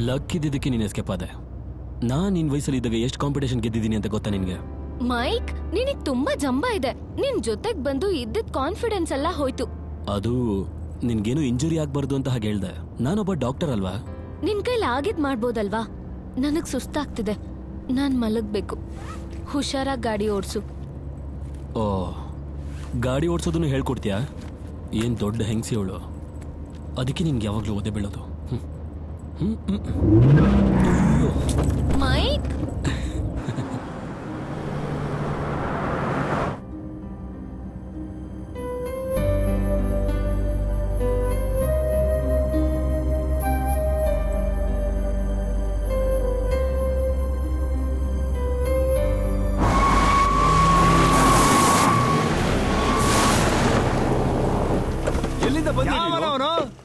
Luck ಇದ್ದಿದ್ದಕ್ಕೆ ನೀನು escape ಆದೆ. ನಾನು ನಿನ್ನ ವಯಸ್ಸಲ್ಲಿ ಇದ್ದಾಗ ಎಷ್ಟು ಕಾಂಪಿಟೇಷನ್ ಗೆದ್ದಿದ್ದೀನಿ ಅಂತ ಗೊತ್ತಾ ನಿನಗೆ? ಮೈಕ್, ನಿನಗ್ ತುಂಬಾ ಜಂಬ ಇದೆ. ನಿನ್ ಜೊತೆಗ್ ಬಂದು ಇದ್ದಿದ್ ಕಾನ್ಫಿಡೆನ್ಸ್ ಎಲ್ಲ ಹೋಯ್ತು. ಅದು ನಿನ್ಗೇನು ಇಂಜುರಿ ಆಗ್ಬಾರ್ದು ಅಂತ ಹಾಗೆ ಹೇಳ್ದೆ. ನಾನೊಬ್ಬ ಡಾಕ್ಟರ್ ಅಲ್ವಾ? ನಿನ್ ಕೈಲಿ ಆಗಿದ್ ಮಾಡ್ಬೋದಲ್ವಾ? ನನಗ್ ಸುಸ್ತಾಗ್ತಿದೆ, ನಾನ್ ಮಲಗ್ಬೇಕು. ಹುಷಾರಾಗಿ ಗಾಡಿ ಓಡ್ಸು. ಓ, ಗಾಡಿ ಓಡಿಸೋದನ್ನು ಹೇಳ್ಕೊಡ್ತೀಯಾ? ಏನ್ ದೊಡ್ಡ ಹೆಂಗಸಿ ಅವಳು. ಅದಕ್ಕೆ ನಿನ್ಗೆ ಯಾವಾಗ್ಲೂ ಓದೆ ಬೀಳೋದು. ಮೈಕ್,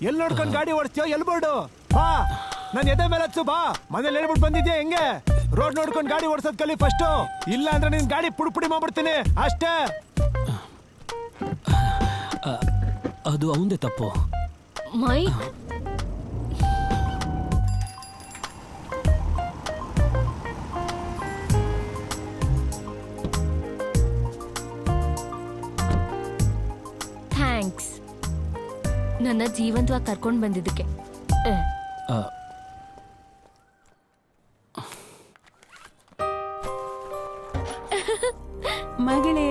ಎಲ್ಲಿ ನೋಡ್ಕೊಂಡು ಗಾಡಿ ಓಡಿಸ್ತೀಯೋ? ಎಲ್ಲಿ ಬೋರ್ಡು? ಬಾ, ನಾನು ಎದೆ ಮೇಲೆ ಹಚ್ಚು. ಬಾ, ಮನೇಲಿ ಹೇಳ್ಬಿಟ್ಟು ಬಂದಿದ್ಯಾ? ಹೆಂಗೆ ರೋಡ್ ನೋಡ್ಕೊಂಡು ಗಾಡಿ ಓಡಿಸೋದ್ ಕಲಿ ಫಸ್ಟ್. ಇಲ್ಲ ಅಂದ್ರೆ ನಿನ್ ಗಾಡಿ ಪುಡಿ ಮಾಡ್ಬಿಡ್ತೀನಿ ಅಷ್ಟೇ. ಅದು ಅವಂದೇ ತಪ್ಪು. ಮೈಕ್, ಥ್ಯಾಂಕ್ಸ್ ನನ್ನ ಜೀವಂತವಾಗಿ ಕರ್ಕೊಂಡು ಬಂದಿದ್ದಕ್ಕೆ. ಮಗಳೇ,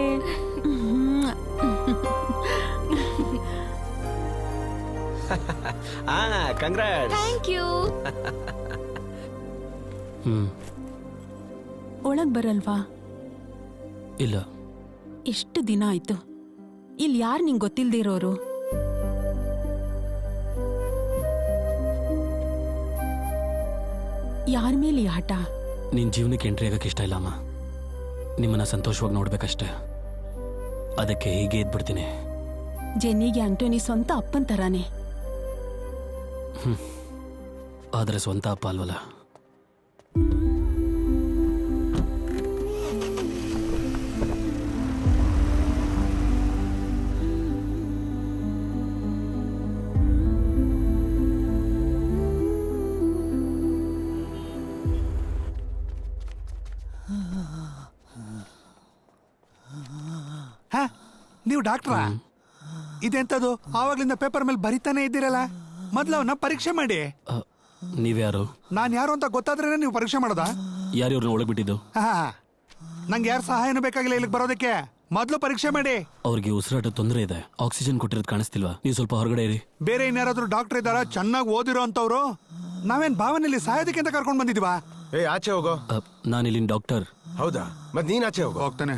ಕಂಗ್ರಾಟ್ಸ್. Thank you. ಒಳಗ್ ಬರಲ್ವಾ? ಇಲ್ಲ. ಎಷ್ಟು ದಿನ ಆಯ್ತು. ಇಲ್ಲಿ ಯಾರು ನಿಂಗೆ ಗೊತ್ತಿಲ್ದಿರೋರು? ಯಾರ ಮೇಲೆ ಈ ಆಟ? ನಿನ್ ಜೀವನಕ್ಕೆ ಎಂಟ್ರಿ ಆಗಕ್ಕೆ ಇಷ್ಟ ಇಲ್ಲ ಅಮ್ಮ. ನಿಮ್ಮನ್ನ ಸಂತೋಷವಾಗಿ ನೋಡ್ಬೇಕಷ್ಟೇ. ಅದಕ್ಕೆ ಹೀಗೆ ಇದ್ಬಿಡ್ತೀನಿ. ಜೆನ್ನಿಗೆ ಆಂಟೋನಿ ಸ್ವಂತ ಅಪ್ಪನ್ ತರಾನೇ. ಆದ್ರೆ ಸ್ವಂತ ಅಪ್ಪ ಅಲ್ವಲ್ಲ. ನೀವು ಡಾಕ್ಟ್ರಾ? ಇದೆಂತದು? ಆವಾಗ್ಲಿಂದ ಪೇಪರ್ ಮೇಲೆ ಬರಿತಾನೆ ಇದ್ದೀರಲ್ಲ. ಮೊದ್ಲು ಅವನ್ನ ಪರೀಕ್ಷೆ ಮಾಡಿ. ನೀವ್ಯಾರು? ನಾನ್ ಯಾರು ಅಂತ ಗೊತ್ತಾದ್ರೆ ನೀವು ಪರೀಕ್ಷೆ ಮಾಡೋದಾ? ಯಾರ್ಯವ್ರನ್ನ ಒಳಗ್ ಬಿಟ್ಟಿದ್ದು? ನಂಗೆ ಯಾರ ಸಹಾಯನೂ ಬೇಕಾಗಿಲ್ಲ ಇಲ್ಲಿಗೆ ಬರೋದಕ್ಕೆ. ಮೊದ್ಲು ಪರೀಕ್ಷೆ ಮಾಡಿ. ಅವ್ರಿಗೆ ಉಸಿರಾಟ ತೊಂದರೆ ಇದೆ. ಆಕ್ಸಿಜನ್ ಕೊಟ್ಟಿರೋದು ಕಾಣಿಸ್ತಿಲ್ವಾ? ನೀವು ಸ್ವಲ್ಪ ಹೊರಗಡೆ ಇರಿ. ಬೇರೆ ಇನ್ಯಾರಾದ್ರೂ ಡಾಕ್ಟರ್ ಇದ್ದಾರ ಚೆನ್ನಾಗಿ ಓದಿರೋ ಅಂತವ್ರು? ನಾವೇನ್ ಭಾವನೆಯಲ್ಲಿ ಸಾಯೋದಕ್ಕೆ ಅಂತ ಕರ್ಕೊಂಡ್ ಬಂದಿದೀವಾ? ಆಚೆ ಹೋಗೋ. ನಾನಿಲ್ಲಿನ ಡಾಕ್ಟರ್. ಹೌದಾ? ಮತ್ ನೀನ್ ಆಚೆ ಹೋಗೋ. ಹೋಗ್ತಾನೆ.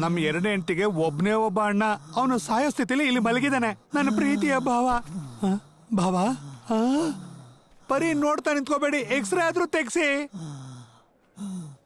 ನಮ್ಮ ಎರಡನೇ ಹೆಂಡತಿಗೆ ಒಬ್ನೇ ಒಬ್ಬ ಅಣ್ಣ. ಅವನು ಸಾಯೋ ಸ್ಥಿತಿಲಿ ಇಲ್ಲಿ ಮಲಗಿದಾನೆ. ನನ್ನ ಪ್ರೀತಿಯ ಭಾವ. ಭಾವ, ಬರೀ ನೋಡ್ತಾ ನಿಂತ್ಕೋಬೇಡಿ, ಎಕ್ಸ್ರೇ ಆದ್ರೂ ತೆಗ್ಸಿ.